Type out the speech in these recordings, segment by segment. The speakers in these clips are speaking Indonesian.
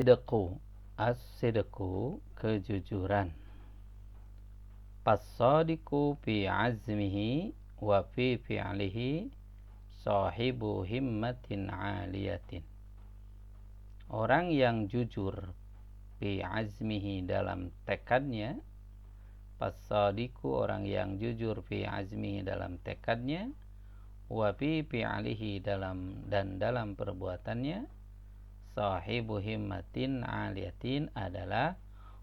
Sidqu, as-sidqu, kejujuran. As-sadiqu fi azmihi wa fi fi'lihi sahibu himmatin 'aliyatin. Orang yang jujur fi azmihi dalam tekadnya, as-sadiqu orang yang jujur fi azmihi dalam tekadnya, wa fi fi'lihi dalam perbuatannya, sahibu himmatin 'aliyatin adalah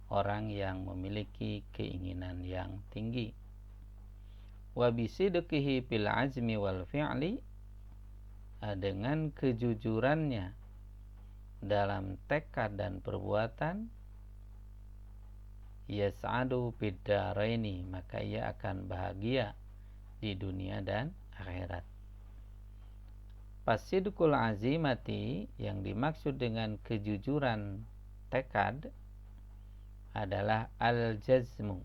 orang yang memiliki keinginan yang tinggi. Wa bisidqihi fil azmi wal fi'li, dengan kejujurannya dalam tekad dan perbuatan, yas'adu fid daraini, maka ia akan bahagia di dunia dan akhirat. Pasidqul azimati, yang dimaksud dengan kejujuran tekad adalah al-jazmu,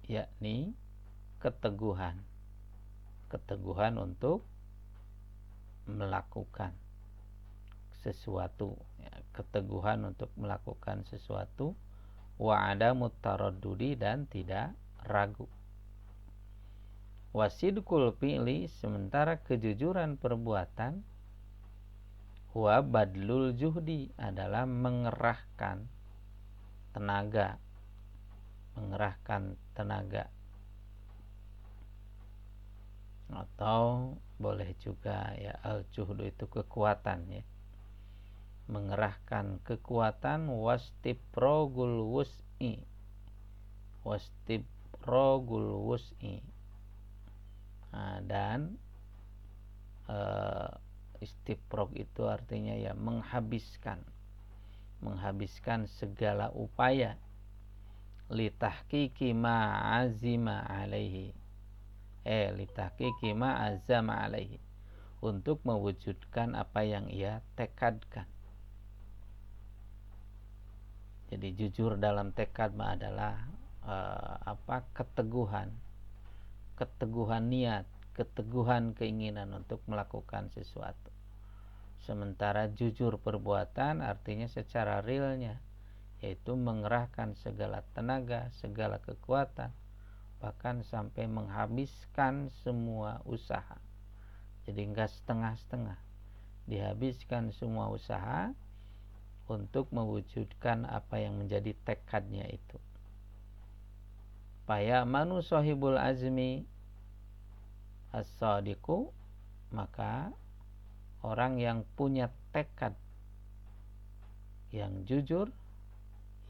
yakni keteguhan untuk melakukan sesuatu, keteguhan untuk melakukan sesuatu, wa adamut taraddudi, dan tidak ragu. Wasidqul fi'li, sementara kejujuran perbuatan, huwa badlul juhdi, adalah mengerahkan tenaga, atau boleh juga ya al-juhdu itu kekuatan, ya, mengerahkan kekuatan. Wastiprogul wus'i, dan istiprog itu artinya ya menghabiskan segala upaya, litahqiqi ma azima alaihi, litahqiqi ma azama alaihi, untuk mewujudkan apa yang ia tekadkan. Jadi jujur dalam tekad adalah keteguhan niat, keteguhan keinginan untuk melakukan sesuatu. Sementara jujur perbuatan artinya secara realnya, yaitu mengerahkan segala tenaga, segala kekuatan, bahkan sampai menghabiskan semua usaha. Jadi enggak setengah-setengah, dihabiskan semua usaha untuk mewujudkan apa yang menjadi tekadnya itu. Faya manu sahibul azmi as-sadiqu, maka orang yang punya tekad yang jujur,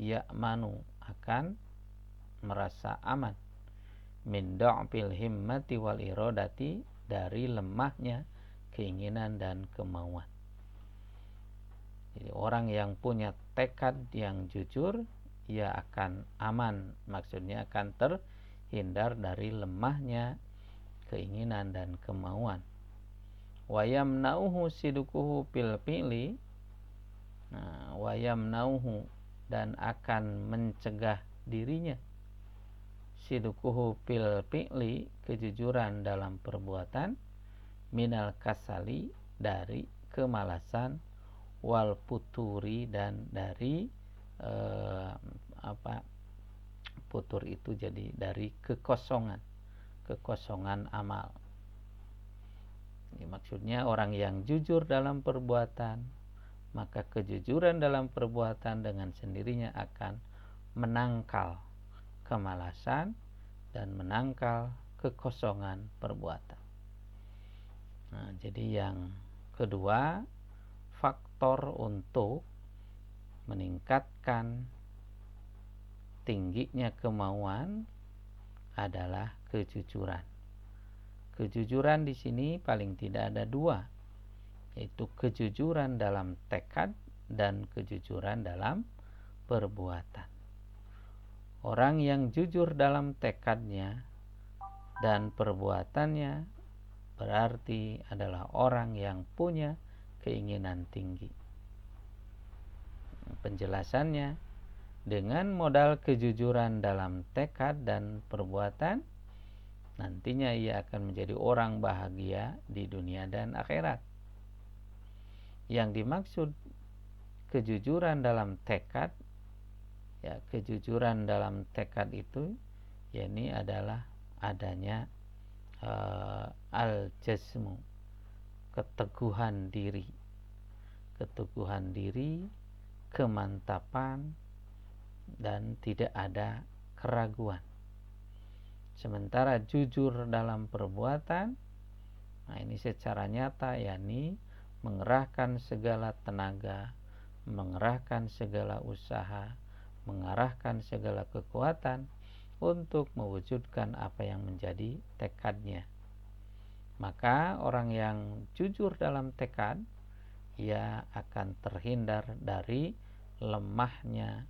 ya'manu, akan merasa aman, min da'fil himmati wal iradati, dari lemahnya keinginan dan kemauan. Jadi orang yang punya tekad yang jujur, ia akan aman, maksudnya akan terhindar dari lemahnya keinginan dan kemauan. Wa yamna'uhu sidquhu fil fi'li, wa yamna'uhu, dan akan mencegah dirinya, sidquhu fil fi'li, kejujuran dalam perbuatan, minal kasali, dari kemalasan, wal futuri, dan dari futur itu jadi dari kekosongan amal. Ini maksudnya orang yang jujur dalam perbuatan, maka kejujuran dalam perbuatan dengan sendirinya akan menangkal kemalasan dan menangkal kekosongan perbuatan. Nah, jadi yang kedua, faktor untuk meningkatkan tingginya kemauan adalah kejujuran. Kejujuran di sini paling tidak ada dua, yaitu kejujuran dalam tekad dan kejujuran dalam perbuatan. Orang yang jujur dalam tekadnya dan perbuatannya berarti adalah orang yang punya keinginan tinggi. Penjelasannya, dengan modal kejujuran dalam tekad dan perbuatan, nantinya ia akan menjadi orang bahagia di dunia dan akhirat. Yang dimaksud kejujuran dalam tekad, ya kejujuran dalam tekad itu yakni adalah adanya al-jazmu, keteguhan diri, kemantapan, dan tidak ada keraguan. Sementara jujur dalam perbuatan, nah ini secara nyata yakni mengerahkan segala tenaga, mengerahkan segala usaha, mengarahkan segala kekuatan untuk mewujudkan apa yang menjadi tekadnya. Maka orang yang jujur dalam tekad, ia akan terhindar dari lemahnya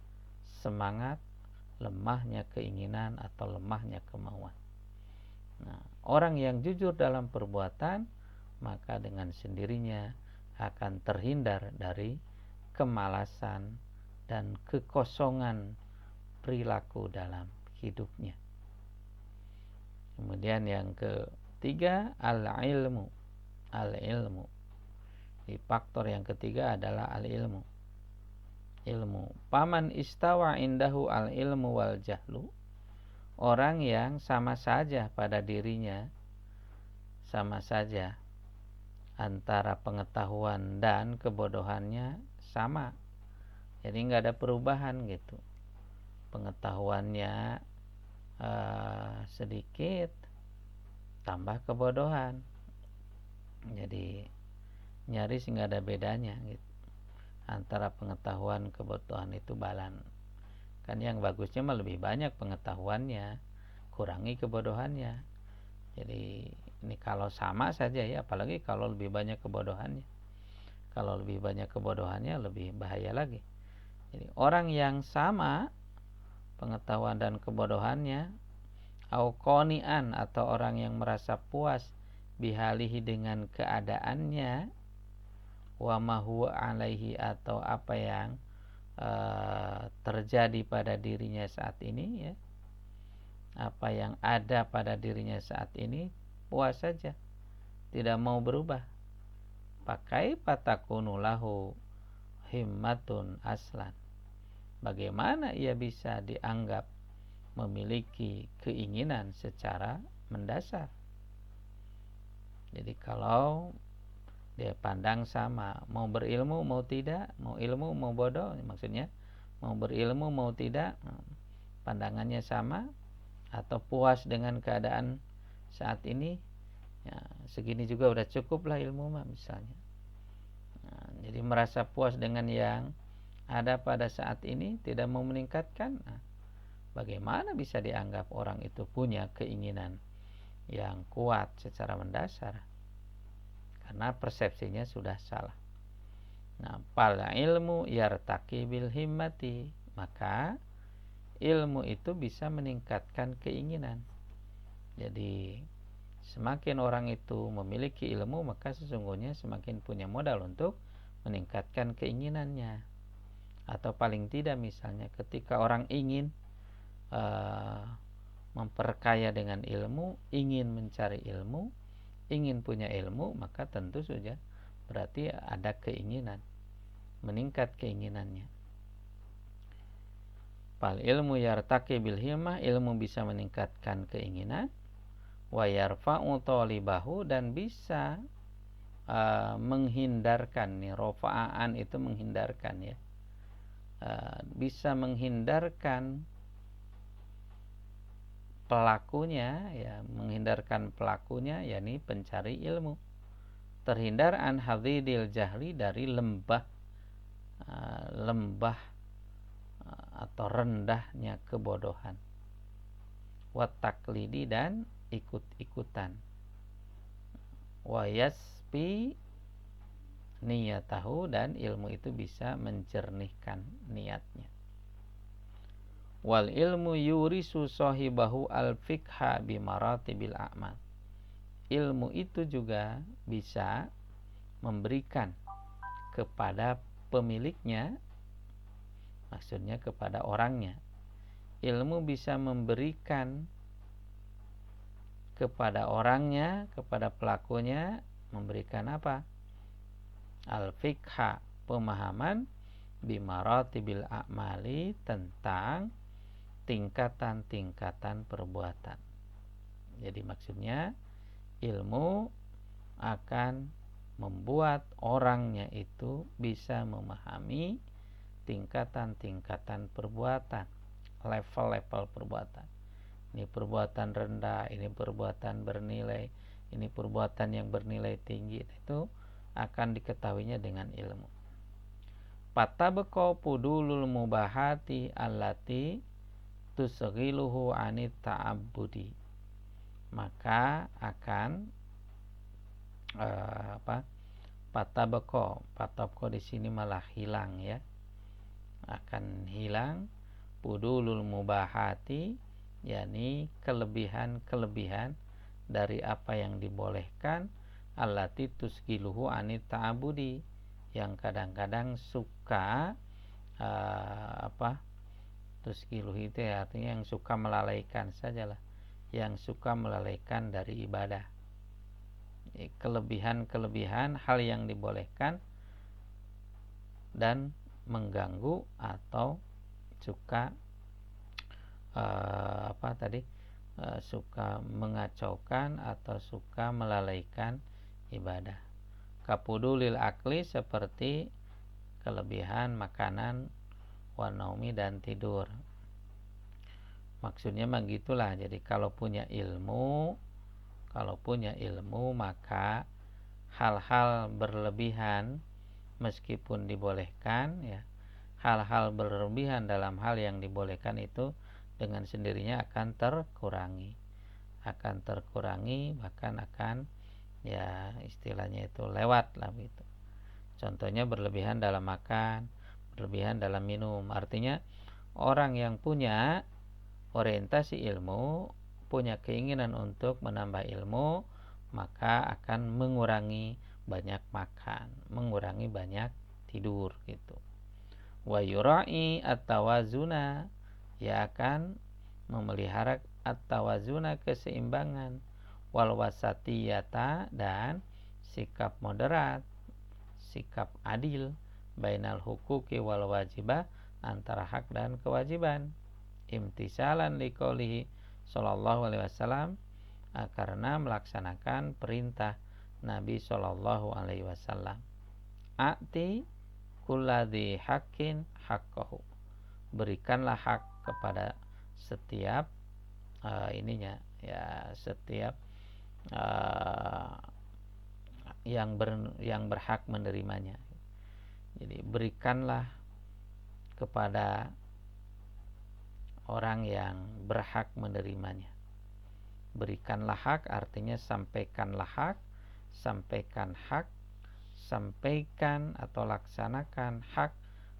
semangat, lemahnya keinginan, atau lemahnya kemauan. Nah, orang yang jujur dalam perbuatan, maka dengan sendirinya akan terhindar dari kemalasan dan kekosongan perilaku dalam hidupnya. Kemudian yang ketiga, al-ilmu. Al-ilmu. Di faktor yang ketiga adalah al-ilmu. Ilmu. Paman istawa indahu al-ilmu wal jahlu. Orang yang sama saja pada dirinya, sama saja antara pengetahuan dan kebodohannya sama. Jadi nggak ada perubahan gitu. Pengetahuannya sedikit, tambah kebodohan. Jadi nyaris nggak ada bedanya gitu. Antara pengetahuan kebodohan itu balan. Kan yang bagusnya mah lebih banyak pengetahuannya, kurangi kebodohannya. Jadi ini kalau sama saja ya, apalagi kalau lebih banyak kebodohannya. Kalau lebih banyak kebodohannya lebih bahaya lagi. Jadi orang yang sama pengetahuan dan kebodohannya, au qani'an, atau orang yang merasa puas bihalihi dengan keadaannya, wa ma huwa alaihi, atau apa yang terjadi pada dirinya saat ini, ya, apa yang ada pada dirinya saat ini, puas saja, tidak mau berubah. Pakai patakunu lahu himmatun aslan. Bagaimana ia bisa dianggap memiliki keinginan secara mendasar? Jadi kalau dia pandang sama, mau berilmu mau tidak, mau ilmu mau bodoh, maksudnya mau berilmu mau tidak, pandangannya sama, atau puas dengan keadaan saat ini, ya, segini juga udah cukup lah ilmu mah misalnya. Nah, jadi merasa puas dengan yang ada pada saat ini, tidak mau meningkatkan. Nah, bagaimana bisa dianggap orang itu punya keinginan yang kuat secara mendasar? Karena persepsinya sudah salah. Nah, pal ilmu yartaqi bil himmati, maka ilmu itu bisa meningkatkan keinginan. Jadi semakin orang itu memiliki ilmu, maka sesungguhnya semakin punya modal untuk meningkatkan keinginannya. Atau paling tidak misalnya ketika orang ingin memperkaya dengan ilmu, ingin mencari ilmu, ingin punya ilmu, maka tentu saja berarti ada keinginan, meningkat keinginannya. Fal ilmu yartaqi bil himmah, ilmu bisa meningkatkan keinginan, wa yarfa'u talibahu, dan bisa menghindarkan, nih rofa'an itu menghindarkan, ya, bisa menghindarkan pelakunya, ya, menghindarkan pelakunya, yakni pencari ilmu, terhindar an hadidil jahli, dari lembah atau rendahnya kebodohan, wa taklidi, dan ikut-ikutan, wa yasfi niyatahu, dan ilmu itu bisa menjernihkan niatnya. Wal ilmu yurisu sahibahu al fikha bi maratibil a'mal. Ilmu itu juga bisa memberikan kepada pemiliknya, maksudnya kepada orangnya. Ilmu bisa memberikan kepada orangnya, kepada pelakunya, memberikan apa? Al-fikha, pemahaman bimaratibil a'mali, tentang tingkatan-tingkatan perbuatan. Jadi maksudnya ilmu akan membuat orangnya itu bisa memahami tingkatan-tingkatan perbuatan, level-level perbuatan. Ini perbuatan rendah, ini perbuatan bernilai, ini perbuatan yang bernilai tinggi. Itu akan diketahuinya dengan ilmu. Patabqa pudulul mubahati allati tusghiluhu anit ta'abbudi. Maka akan patabqa di sini malah hilang ya. Akan hilang pudulul mubahati, yakni kelebihan-kelebihan dari apa yang dibolehkan, allati tusghiluhu anit ta'abbudi, yang kadang-kadang suka tusghiluhu itu ya, artinya yang suka melalaikan sajalah, yang suka melalaikan dari ibadah. Kelebihan-kelebihan hal yang dibolehkan dan mengganggu atau suka suka mengacaukan atau suka melalaikan ibadah. Kapudulil akli, seperti kelebihan makanan, wanaumi, dan tidur. Maksudnya begitulah. Jadi kalau punya ilmu maka hal-hal berlebihan meskipun dibolehkan ya, hal-hal berlebihan dalam hal yang dibolehkan itu dengan sendirinya akan terkurangi, bahkan akan ya istilahnya itu lewat lah gitu. Contohnya berlebihan dalam makan, berlebihan dalam minum. Artinya orang yang punya orientasi ilmu, punya keinginan untuk menambah ilmu, maka akan mengurangi banyak makan, mengurangi banyak tidur gitu. Wa yura'i at-tawazuna, ia akan memelihara at-tawazuna, keseimbangan, wal wasatiyata, dan sikap moderat, sikap adil, bainal huquqi wal wajibah, antara hak dan kewajiban. Imtisalan liqaulihi sallallahu alaihi wasallam, karena melaksanakan perintah Nabi sallallahu alaihi wasallam. A'ti kulladzi haqqin haqqahu, berikanlah hak kepada setiap setiap yang berhak menerimanya. Jadi berikanlah kepada orang yang berhak menerimanya. Berikanlah hak artinya sampaikanlah hak, sampaikan hak, sampaikan atau laksanakan hak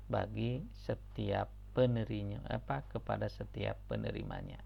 bagi setiap penerimanya, kepada setiap penerimanya.